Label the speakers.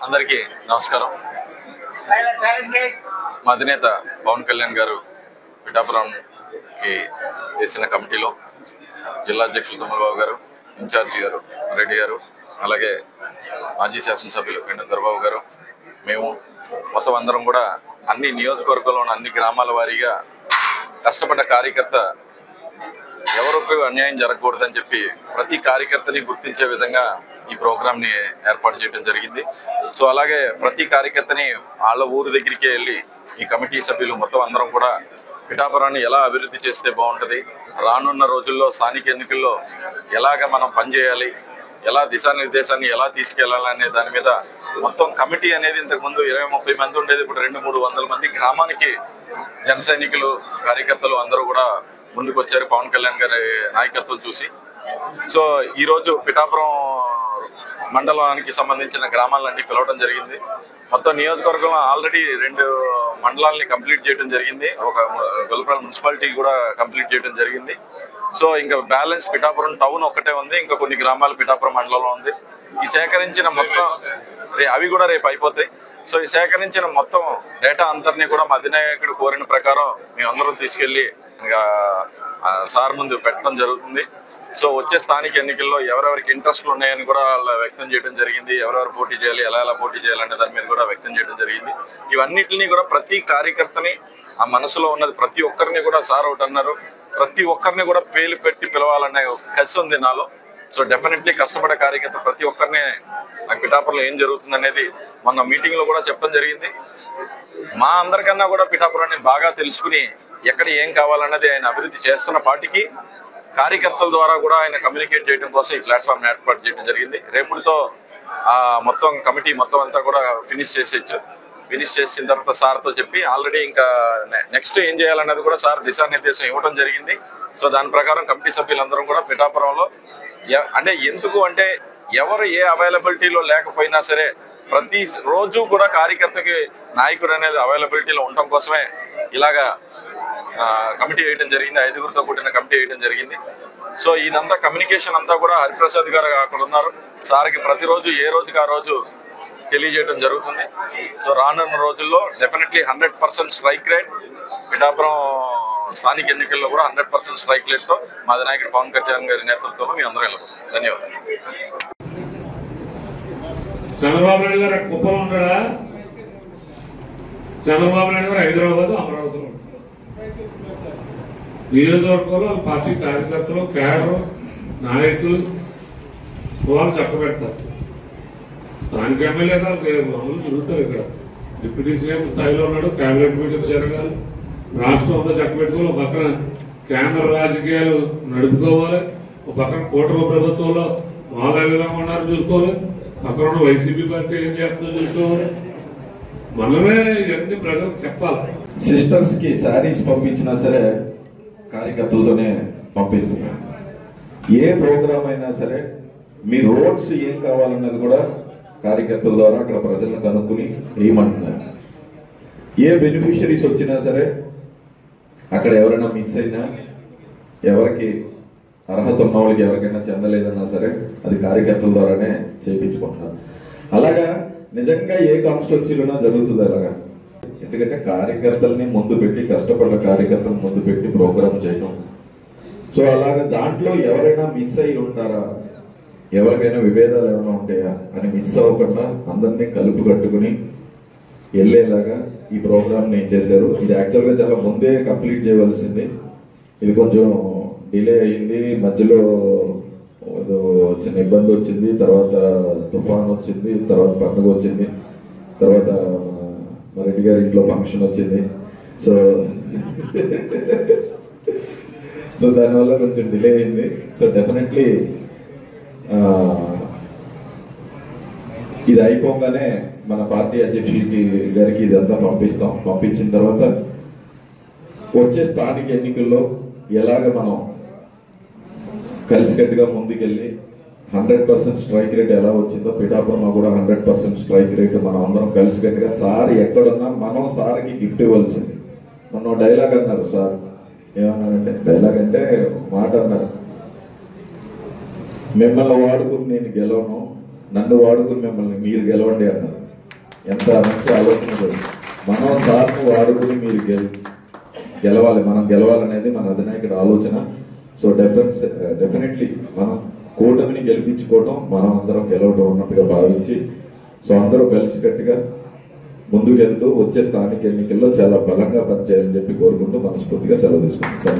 Speaker 1: అందరికీ నమస్కారం. మా అధినేత పవన్ కళ్యాణ్ గారు పిఠాపురంకి వేసిన కమిటీలో జిల్లా అధ్యక్షులు తుమ్మలబాబు గారు, ఇన్ఛార్జి గారు రెడ్డి గారు, అలాగే మాజీ శాసనసభ్యులు దొరబాబు గారు, మేము మొత్తం అందరం కూడా అన్ని నియోజకవర్గంలో ఉన్న అన్ని గ్రామాల వారీగా కష్టపడ్డ కార్యకర్త ఎవరికి అన్యాయం జరగకూడదని చెప్పి ప్రతి కార్యకర్తని గుర్తించే విధంగా ఈ ప్రోగ్రామ్ని ఏర్పాటు చేయడం జరిగింది. సో అలాగే ప్రతి కార్యకర్తని వాళ్ళ ఊరు దగ్గరికి వెళ్ళి ఈ కమిటీ సభ్యులు మొత్తం అందరం కూడా పిఠాపురాన్ని ఎలా అభివృద్ధి చేస్తే బాగుంటుంది, రానున్న రోజుల్లో స్థానిక ఎన్నికల్లో ఎలాగ మనం పనిచేయాలి, ఎలా దిశానిర్దేశాన్ని ఎలా తీసుకెళ్లాలనే దాని మీద మొత్తం కమిటీ అనేది ఇంతకుముందు 20-30 మంది ఉండేది, ఇప్పుడు 200-300 మంది గ్రామానికి జన సైనికులు కార్యకర్తలు అందరూ కూడా ముందుకు వచ్చారు పవన్ కళ్యాణ్ గారి నాయకత్వం చూసి. సో ఈరోజు పిఠాపురం మండలానికి సంబంధించిన గ్రామాలన్నీ పిలవడం జరిగింది. మొత్తం నియోజకవర్గంలో ఆల్రెడీ 2 మండలాలని కంప్లీట్ చేయడం జరిగింది, ఒక గొల్లపల్లి మున్సిపాలిటీ కూడా కంప్లీట్ చేయడం జరిగింది. సో ఇంకా బ్యాలెన్స్ పిఠాపురం టౌన్ ఒక్కటే ఉంది, ఇంకా కొన్ని గ్రామాలు పిఠాపురం మండలంలో ఉంది. ఈ సేకరించిన మొత్తం అవి కూడా రేపు అయిపోతాయి. సో ఈ సేకరించిన మొత్తం డేటా అందరినీ కూడా మా అధినాయకుడు కోరిన ప్రకారం మేమందరం తీసుకెళ్ళి ఇంకా సార్ ముందు పెట్టడం జరుగుతుంది. సో వచ్చే స్థానిక ఎన్నికల్లో ఎవరెవరికి ఇంట్రెస్ట్లు ఉన్నాయని కూడా వాళ్ళు వ్యక్తం చేయడం జరిగింది, ఎవరెవరు పోటీ చేయాలి, ఎలా పోటీ చేయాలనే దాని మీద కూడా వ్యక్తం చేయడం జరిగింది. ఇవన్నిటిని కూడా ప్రతి కార్యకర్తని ఆ మనసులో ఉన్నది ప్రతి ఒక్కరిని కూడా సార్ ఒకటి అన్నారు, ప్రతి ఒక్కరిని కూడా పేలు పెట్టి పిలవాలనే కసి ఉంది నాలో. సో డెఫినెట్లీ కష్టపడే కార్యకర్త ప్రతి ఒక్కరిని నాకు పిఠాపురంలో ఏం జరుగుతుంది అనేది మొన్న మీటింగ్లో కూడా చెప్పడం జరిగింది. మా అందరికన్నా కూడా పిఠాపురాన్ని బాగా తెలుసుకుని ఎక్కడ ఏం కావాలన్నది ఆయన అభివృద్ధి చేస్తున్న పార్టీకి కార్యకర్తల ద్వారా కూడా ఆయన కమ్యూనికేట్ చేయడం కోసం ఈ ప్లాట్ఫామ్ ఏర్పాటు చేయడం జరిగింది. రేపుతో మొత్తం కమిటీ మొత్తం అంతా కూడా ఫినిష్ చేసేయచ్చు. ఫినిష్ చేసిన తర్వాత సార్తో చెప్పి ఆల్రెడీ ఇంకా నెక్స్ట్ ఏం చేయాలన్నది కూడా సార్ దిశానిర్దేశం ఇవ్వడం జరిగింది. సో దాని ప్రకారం కమిటీ సభ్యులందరం కూడా పిఠాపురంలో అంటే ఎందుకు అంటే ఎవరు ఏ అవైలబిలిటీలో లేకపోయినా సరే ప్రతి రోజు కూడా కార్యకర్తకి నాయకుడు అనేది అవైలబిలిటీలో ఉండటం కోసమే ఇలాగా కమిటీ వేయడం జరిగింది. 5గురితో కూడిన కమిటీ వేయడం జరిగింది. సో ఇదంతా కమ్యూనికేషన్ అంతా కూడా హరిప్రసాద్ గారు అక్కడ ఉన్నారు. సార్కి ప్రతిరోజు ఏ రోజుకి ఆ రోజు తెలియజేయడం జరుగుతుంది. సో రానున్న రోజుల్లో డెఫినెట్లీ 100% స్ట్రైక్ రేట్ పిఠాపురం స్థానిక ఎన్నికల్లో కూడా 100% స్ట్రైక్ రేట్తో మా అధినాయకుడు పవన్ కళ్యాణ్ గారి నేతృత్వంలో మీ అందరూ వెళ్ళారు. ధన్యవాదాలు.
Speaker 2: చంద్రబాబు నాయుడు గారు కుప్పలో ఉన్నాడా? చంద్రబాబు నాయుడు గారు హైదరాబాద్, అమరావతిలో నియోజకవర్గంలో పార్టీ కార్యకర్తలు, క్యాడర్ నాయకులు వాళ్ళు చక్కబెడతారు. స్థానిక ఎమ్మెల్యే అమలు జరుగుతారు. ఇక్కడ డిప్యూటీ సీఎం స్థాయిలో ఉన్నాడు, కేబినెట్ మీటింగ్ జరగాలి, రాష్ట్రంలో చక్కబెట్టుకోవాలి. ఒక పక్కన కేంద్ర రాజకీయాలు నడుపుకోవాలి, ఒక పక్కన కూటమి ప్రభుత్వంలో వాళ్ళ విధంగా ఉన్నారు చూసుకోవాలి, అక్కడ ఉన్న వైసీపీ పార్టీ ఏం చేస్తుందో చూసుకోవాలి. మనమే ఇవన్నీ ప్రజలకు చెప్పాలి.
Speaker 3: సిస్టర్స్ కి శారీస్ పంపించినా సరే కార్యకర్తలతోనే పంపిస్తున్నాం. ఏ ప్రోగ్రామ్ అయినా సరే మీ రోడ్స్ ఏం కావాలన్నది కూడా కార్యకర్తల ద్వారా అక్కడ ప్రజలను కనుక్కుని ఏమంటున్నారు. ఏ బెనిఫిషరీస్ వచ్చినా సరే అక్కడ ఎవరైనా మిస్ అయినా, ఎవరికి అర్హత ఉన్న వాళ్ళకి ఎవరికైనా చెందలేదన్నా సరే అది కార్యకర్తల ద్వారానే చేయించుకుంటున్నారు. అలాగా నిజంగా ఏ కాన్స్టిట్యున్సీలోనా జరుగుతుంది అలాగా. ఎందుకంటే కార్యకర్తల్ని ముందు పెట్టి, కష్టపడ్డ కార్యకర్తలను ముందు పెట్టి ప్రోగ్రామ్ చేయడం. సో అలాగా దాంట్లో ఎవరైనా మిస్ అయి ఉంటారా, ఎవరికైనా విభేదాలు ఏమైనా ఉంటాయా అని మిస్ అవ్వకుండా అందరినీ కలుపు కట్టుకుని వెళ్ళేలాగా ఈ ప్రోగ్రామ్ ఏం చేశారు. ఇది యాక్చువల్గా చాలా ముందే కంప్లీట్ చేయవలసింది. ఇది కొంచెం డిలే అయింది, మధ్యలో చిన్న ఇబ్బంది వచ్చింది, తర్వాత తుఫాన్ వచ్చింది, తర్వాత పండుగ వచ్చింది, తర్వాత మా రెడ్డి గారి ఇంట్లో ఫంక్షన్ వచ్చింది. సో దానివల్ల కొంచెం డిలే అయింది. సో డెఫినెట్లీ ఇది అయిపోగానే మన పార్టీ అధ్యక్షుడికి గారికి ఇదంతా పంపిస్తాం. పంపించిన తర్వాత వచ్చే స్థానిక ఎన్నికల్లో ఎలాగ మనం కలిసికట్టుగా ముందుకెళ్ళి 100% స్ట్రైక్ రేట్ ఎలా వచ్చిందో పిఠాపురంలో కూడా 100% స్ట్రైక్ రేట్ మనం అందరం కలిసికట్టుగా సార్ ఎక్కడున్నా మనం సార్కి గిఫ్ట్ ఇవ్వాల్సింది. మొన్న డైలాగ్ అన్నారు సార్, ఏమన్నారంటే డైలాగ్ అంటే మాట అన్నారు, మిమ్మల్ని వాడుకుని నేను గెలవను, నన్ను వాడుకుని మిమ్మల్ని మీరు గెలవండి అన్నారు. ఎంత మంచి ఆలోచన. మనం సార్ను వాడుకుని మీరు గెలవాలి, మనం గెలవాలనేది మన అధినాయకుడి ఆలోచన. సో డెఫినెట్లీ మనం కూటమిని గెలిపించుకోవటం, మనం అందరం గెలవటం ఉన్నట్టుగా భావించి, సో అందరూ కలిసికట్టుగా ముందుకెళ్తూ వచ్చే స్థానిక ఎన్నికల్లో చాలా బలంగా పనిచేయాలని చెప్పి కోరుకుంటూ మనస్ఫూర్తిగా సెలవు తీసుకుంటాం.